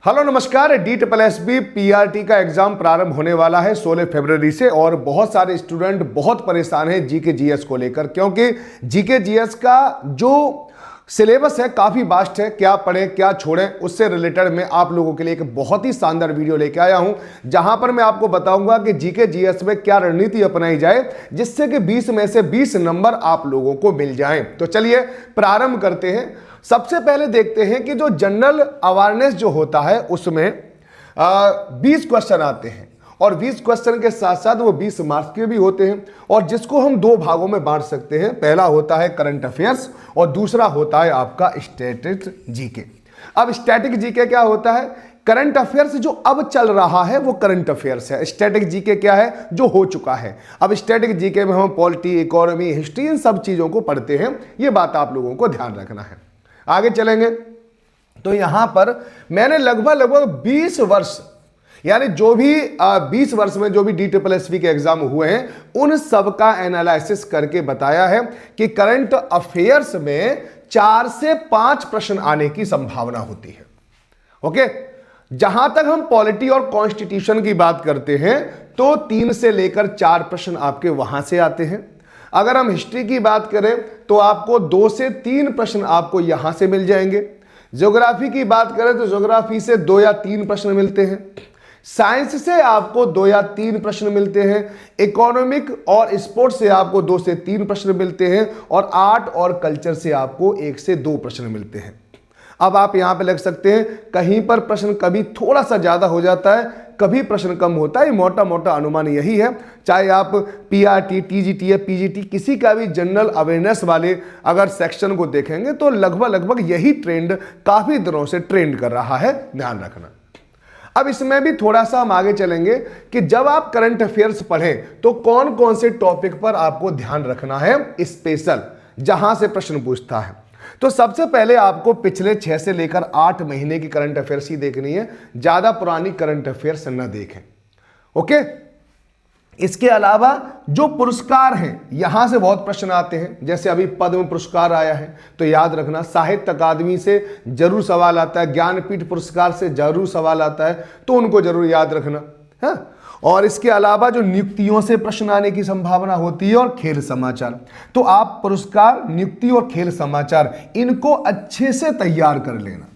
Hello नमस्कार। DSSB PRT का exam प्रारंभ होने वाला है 16 फरवरी से और बहुत सारे स्टूडेंट बहुत परेशान हैं जीके जीएस को लेकर, क्योंकि जीके जीएस का जो सिलेबस है काफ़ी वास्ट है। क्या पढ़ें क्या छोड़ें, उससे रिलेटेड मैं आप लोगों के लिए एक बहुत ही शानदार वीडियो लेके आया हूं, जहां पर मैं आपको बताऊंगा कि जीके जीएस में क्या रणनीति अपनाई जाए जिससे कि 20 में से 20 नंबर आप लोगों को मिल जाएं। तो चलिए प्रारंभ करते हैं। सबसे पहले देखते हैं कि जो जनरल अवेयरनेस जो होता है उसमें 20 क्वेश्चन आते हैं और 20 क्वेश्चन के साथ साथ वो 20 मार्क्स के भी होते हैं और जिसको हम दो भागों में बांट सकते हैं। पहला होता है करंट अफेयर्स और दूसरा होता है आपका स्टैटिक जीके। अब स्टैटिक जीके क्या होता है? करंट अफेयर्स जो अब चल रहा है वो करंट अफेयर्स है। स्टैटिक जीके क्या है? जो हो चुका है। अब स्टैटिक जीके में हम पॉलिटी, इकोनॉमी, हिस्ट्री, इन सब चीजों को पढ़ते हैं। ये बात आप लोगों को ध्यान रखना है। आगे चलेंगे तो यहां पर मैंने लगभग 20 वर्ष, यानी जो भी 20 वर्ष में जो भी DSSB के एग्जाम हुए हैं उन सब का एनालिसिस करके बताया है कि करंट अफेयर्स में 4 से 5 प्रश्न आने की संभावना होती है। ओके, जहां तक हम पॉलिटी और कॉन्स्टिट्यूशन की बात करते हैं तो 3 से लेकर 4 प्रश्न आपके वहां से आते हैं। अगर हम हिस्ट्री की बात करें तो आपको 2 से 3 प्रश्न आपको यहां से मिल जाएंगे। ज्योग्राफी की बात करें तो ज्योग्राफी से 2 या 3 प्रश्न मिलते हैं। साइंस से आपको 2 या 3 प्रश्न मिलते हैं। इकोनॉमिक और स्पोर्ट्स से आपको 2 से 3 प्रश्न मिलते हैं और आर्ट और कल्चर से आपको 1 से 2 प्रश्न मिलते हैं। अब आप यहां पे लग सकते हैं, कहीं पर प्रश्न कभी थोड़ा सा ज्यादा हो जाता है, कभी प्रश्न कम होता है। मोटा मोटा अनुमान यही है। चाहे आप PRT, TGT या PGT किसी का भी जनरल अवेयरनेस वाले अगर सेक्शन को देखेंगे तो लगभग यही ट्रेंड काफी दिनों से ट्रेंड कर रहा है, ध्यान रखना। अब इसमें भी थोड़ा सा हम आगे चलेंगे कि जब आप करंट अफेयर्स पढ़ें तो कौन कौन से टॉपिक पर आपको ध्यान रखना है स्पेशल, जहां से प्रश्न पूछता है। तो सबसे पहले आपको पिछले 6 से लेकर 8 महीने की करंट अफेयर्स ही देखनी है, ज्यादा पुरानी करंट अफेयर्स न देखें। ओके, इसके अलावा जो पुरस्कार हैं यहां से बहुत प्रश्न आते हैं। जैसे अभी पद्म पुरस्कार आया है तो याद रखना, साहित्य अकादमी से जरूर सवाल आता है, ज्ञानपीठ पुरस्कार से जरूर सवाल आता है, तो उनको जरूर याद रखना है। और इसके अलावा जो नियुक्तियों से प्रश्न आने की संभावना होती है और खेल समाचार, तो आप पुरस्कार, नियुक्ति और खेल समाचार इनको अच्छे से तैयार कर लेना।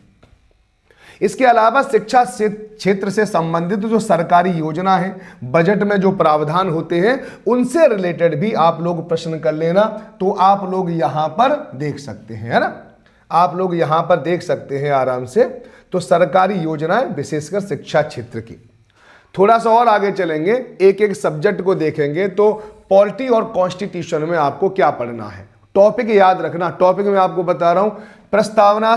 इसके अलावा शिक्षा क्षेत्र से संबंधित जो सरकारी योजना है, बजट में जो प्रावधान होते हैं उनसे रिलेटेड भी आप लोग प्रश्न कर लेना। तो आप लोग यहां पर देख सकते हैं, है ना, आप लोग यहां पर देख सकते हैं आराम से। तो सरकारी योजनाएं विशेषकर शिक्षा क्षेत्र की। थोड़ा सा और आगे चलेंगे, एक एक सब्जेक्ट को देखेंगे। तो पॉलिटी और कॉन्स्टिट्यूशन में आपको क्या पढ़ना है, टॉपिक याद रखना। टॉपिक में आपको बता रहा हूं, प्रस्तावना,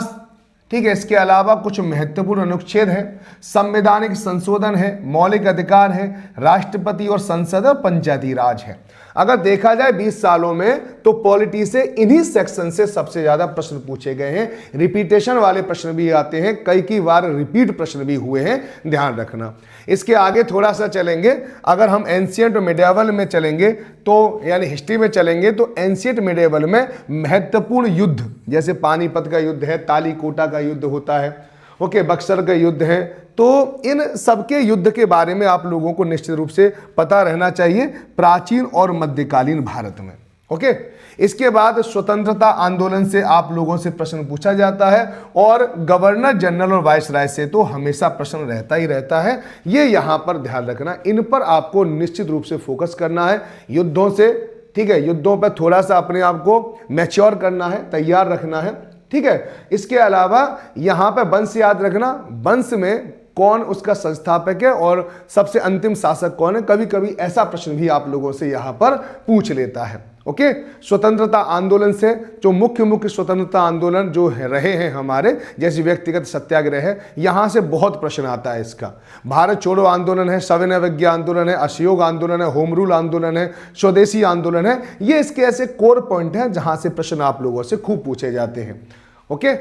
ठीक है, इसके अलावा कुछ महत्वपूर्ण अनुच्छेद है, संवैधानिक संशोधन है, मौलिक अधिकार है, राष्ट्रपति और संसद और पंचायती राज है। अगर देखा जाए 20 सालों में तो पॉलिटी से इन्हीं सेक्शन से सबसे ज्यादा प्रश्न पूछे गए हैं। रिपीटेशन वाले प्रश्न भी आते हैं, कई बार रिपीट प्रश्न भी हुए हैं, ध्यान रखना। इसके आगे थोड़ा सा चलेंगे, अगर हम एंशिएंट और मिडिएवल में चलेंगे तो यानी हिस्ट्री में चलेंगे तो एंशिएंट मिडिएवल में महत्वपूर्ण युद्ध जैसे पानीपत का युद्ध है, तालीकोटा का युद्ध होता है, ओके, बक्सर का युद्ध है, तो इन सबके युद्ध के बारे में आप लोगों को निश्चित रूप से पता रहना चाहिए प्राचीन और मध्यकालीन भारत में। ओके, इसके बाद स्वतंत्रता आंदोलन से आप लोगों से प्रश्न पूछा जाता है और गवर्नर जनरल और वाइसराय से तो हमेशा प्रश्न रहता ही रहता है। ये यहां पर ध्यान रखना, इन पर आपको निश्चित रूप से फोकस करना है। युद्धों से, ठीक है, युद्धों पर थोड़ा सा अपने आप को मैच्योर करना है, तैयार रखना है, ठीक है। इसके अलावा यहां पर वंश याद रखना, वंश में कौन उसका संस्थापक है और सबसे अंतिम शासक कौन है। कभी कभी ऐसा प्रश्न भी आप लोगों से यहां पर पूछ लेता है। ओके, स्वतंत्रता आंदोलन से जो मुख्य स्वतंत्रता आंदोलन जो रहे हैं हमारे, जैसे व्यक्तिगत सत्याग्रह है, यहां से बहुत प्रश्न आता है इसका। भारत छोड़ो आंदोलन है, सविनय अवज्ञा आंदोलन है, असहयोग आंदोलन है, होम रूल आंदोलन है, स्वदेशी आंदोलन है। ये इसके ऐसे कोर पॉइंट हैं जहां से प्रश्न आप लोगों से खूब पूछे जाते हैं। ओके,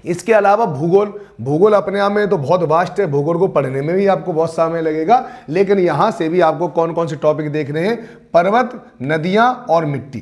इसके अलावा भूगोल अपने आप में तो बहुत वास्ट है, भूगोल को पढ़ने में भी आपको बहुत समय लगेगा, लेकिन यहां से भी आपको कौन कौन से टॉपिक देखने हैं, पर्वत, नदियां और मिट्टी।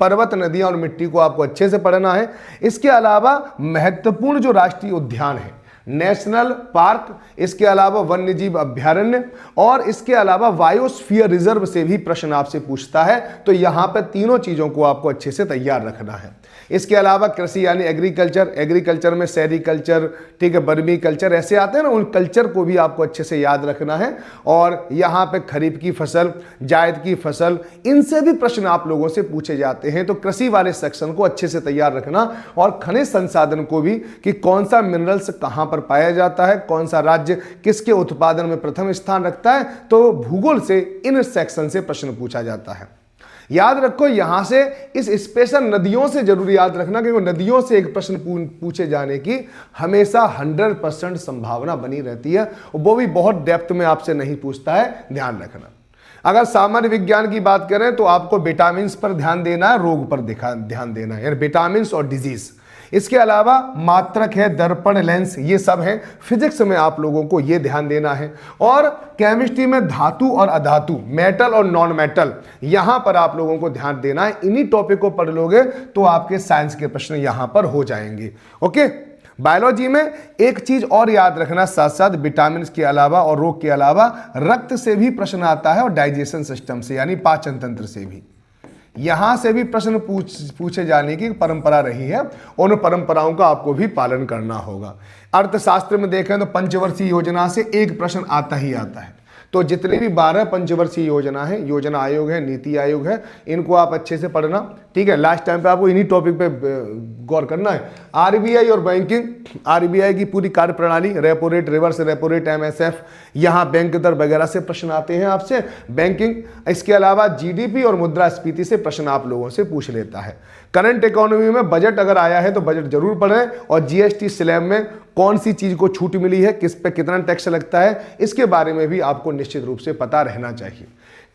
पर्वत, नदियां और मिट्टी को आपको अच्छे से पढ़ना है। इसके अलावा महत्वपूर्ण जो राष्ट्रीय उद्यान है, नेशनल पार्क, इसके अलावा वन्यजीव अभ्यारण्य और इसके अलावा बायोस्फीयर रिजर्व से भी प्रश्न आपसे पूछता है। तो यहां पर तीनों चीजों को आपको अच्छे से तैयार रखना है। इसके अलावा कृषि यानी एग्रीकल्चर, एग्रीकल्चर में सेरीकल्चर, ठीक है, बर्मी कल्चर ऐसे आते हैं ना, उन कल्चर को भी आपको अच्छे से याद रखना है। और यहाँ पे खरीफ की फसल, जायद की फसल, इनसे भी प्रश्न आप लोगों से पूछे जाते हैं। तो कृषि वाले सेक्शन को अच्छे से तैयार रखना और खनिज संसाधन को भी, कि कौन सा मिनरल्स कहाँ पर पाया जाता है, कौन सा राज्य किसके उत्पादन में प्रथम स्थान रखता है। तो भूगोल से इन सेक्शन से प्रश्न पूछा जाता है। याद रखो यहां से इस स्पेशल नदियों से जरूर याद रखना, क्योंकि नदियों से एक प्रश्न पूछे जाने की हमेशा 100% संभावना बनी रहती है, वो भी बहुत डेप्थ में आपसे नहीं पूछता है, ध्यान रखना। अगर सामान्य विज्ञान की बात करें तो आपको विटामिन्स पर ध्यान देना है, रोग पर ध्यान देना है, यानी विटामिन्स और डिजीज। इसके अलावा मात्रक है, दर्पण, लेंस, ये सब है। फिजिक्स में आप लोगों को ये ध्यान देना है। और केमिस्ट्री में धातु और अधातु, मेटल और नॉन मेटल, यहां पर आप लोगों को ध्यान देना है। इन्हीं टॉपिक को पढ़ लोगे तो आपके साइंस के प्रश्न यहां पर हो जाएंगे। ओके। बायोलॉजी में एक चीज और याद रखना, साथ साथ विटामिन के अलावा और रोग के अलावा रक्त से भी प्रश्न आता है और डाइजेशन सिस्टम से यानी पाचन तंत्र से भी, यहां से भी प्रश्न पूछे जाने की परंपरा रही है। उन परंपराओं का आपको भी पालन करना होगा। अर्थशास्त्र में देखें तो पंचवर्षीय योजना से एक प्रश्न आता ही आता है। तो जितने भी 12 पंचवर्षीय योजना है, योजना आयोग है, नीति आयोग है, इनको आप अच्छे से पढ़ना, ठीक है। लास्ट टाइम पे आपको इन्हीं टॉपिक पे गौर करना है। आरबीआई और बैंकिंग, आरबीआई की पूरी कार्यप्रणाली, repo rate, reverse repo rate, MSF, यहाँ बैंक दर वगैरह से प्रश्न आते हैं आपसे बैंकिंग। इसके अलावा जीडीपी और मुद्रास्फीति से प्रश्न आप लोगों से पूछ लेता है। करंट इकोनॉमी में बजट अगर आया है तो बजट जरूर पढ़ें, और जीएसटी स्लैब में कौन सी चीज को छूट मिली है, किस पे कितना टैक्स लगता है, इसके बारे में भी आपको निश्चित रूप से पता रहना चाहिए।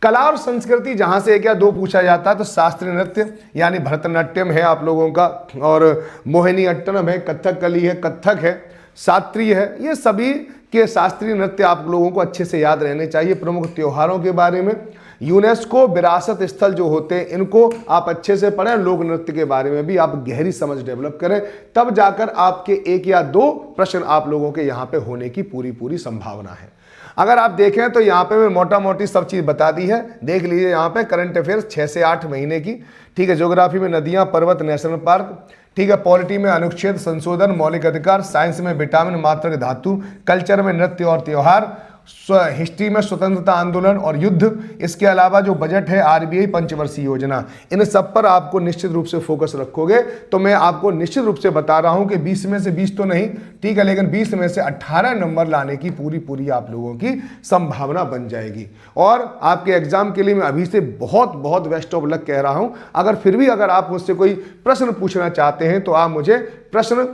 कला और संस्कृति, जहां से एक या दो पूछा जाता है तो शास्त्रीय नृत्य यानी भरतनाट्यम है आप लोगों का, और मोहिनी अट्टनम है, कथकली है, कथक है, शास्त्रीय है, ये सभी के शास्त्रीय नृत्य आप लोगों को अच्छे से याद रहने चाहिए। प्रमुख त्योहारों के बारे में, यूनेस्को विरासत स्थल जो होते हैं इनको आप अच्छे से पढ़ें। लोक नृत्य के बारे में भी आप गहरी समझ डेवलप करें, तब जाकर आपके एक या दो प्रश्न आप लोगों के यहाँ पे होने की पूरी संभावना है। अगर आप देखें तो यहाँ पे मैं मोटा मोटी सब चीज़ बता दी है, देख लीजिए। यहाँ पे करंट अफेयर्स 6 से 8 महीने की, ठीक है। ज्योग्राफी में नदियाँ, पर्वत, नेशनल पार्क, ठीक है। पॉलिटी में अनुच्छेद संशोधन, मौलिक अधिकार, साइंस में विटामिन, मात्रक, धातु, कल्चर में नृत्य और त्योहार, हिस्ट्री में स्वतंत्रता आंदोलन और युद्ध, इसके अलावा जो बजट है, आरबीआई, पंचवर्षीय योजना, इन सब पर आपको निश्चित रूप से फोकस रखोगे तो मैं आपको निश्चित रूप से बता रहा हूं कि 20 में से 20 तो नहीं, ठीक है, लेकिन 20 में से 18 नंबर लाने की पूरी आप लोगों की संभावना बन जाएगी। और आपके एग्जाम के लिए मैं अभी से बहुत बेस्ट ऑफ लक कह रहा हूं। अगर फिर भी अगर आप मुझसे कोई प्रश्न पूछना चाहते हैं तो आप मुझे प्रश्न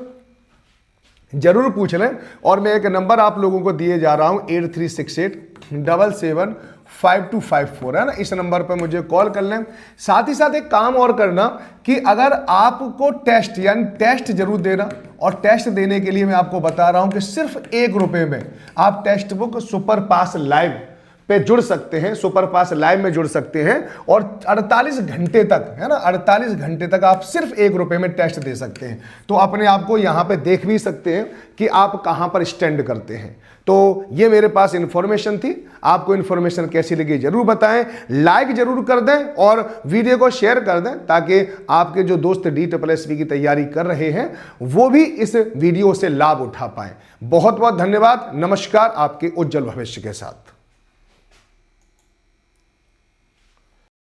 जरूर पूछ लें। और मैं एक नंबर आप लोगों को दिए जा रहा हूं 8368775254, है ना, इस नंबर पर मुझे कॉल कर लें। साथ ही साथ एक काम और करना कि अगर आपको टेस्ट यानी टेस्ट जरूर देना, और टेस्ट देने के लिए मैं आपको बता रहा हूं कि सिर्फ 1 रुपए में आप टेक्स्ट बुक सुपर पास लाइव पे जुड़ सकते हैं, सुपर पास लाइव में जुड़ सकते हैं, और 48 घंटे तक, है ना, 48 घंटे तक आप सिर्फ 1 रुपए में टेस्ट दे सकते हैं। तो अपने आप को यहाँ पे देख भी सकते हैं कि आप कहाँ पर स्टैंड करते हैं। तो ये मेरे पास इंफॉर्मेशन थी। आपको इंफॉर्मेशन कैसी लगी जरूर बताएं, लाइक जरूर कर दें और वीडियो को शेयर कर दें, ताकि आपके जो दोस्त DSSB की तैयारी कर रहे हैं वो भी इस वीडियो से लाभ उठा पाए। बहुत बहुत धन्यवाद। नमस्कार, आपके उज्जवल भविष्य के साथ।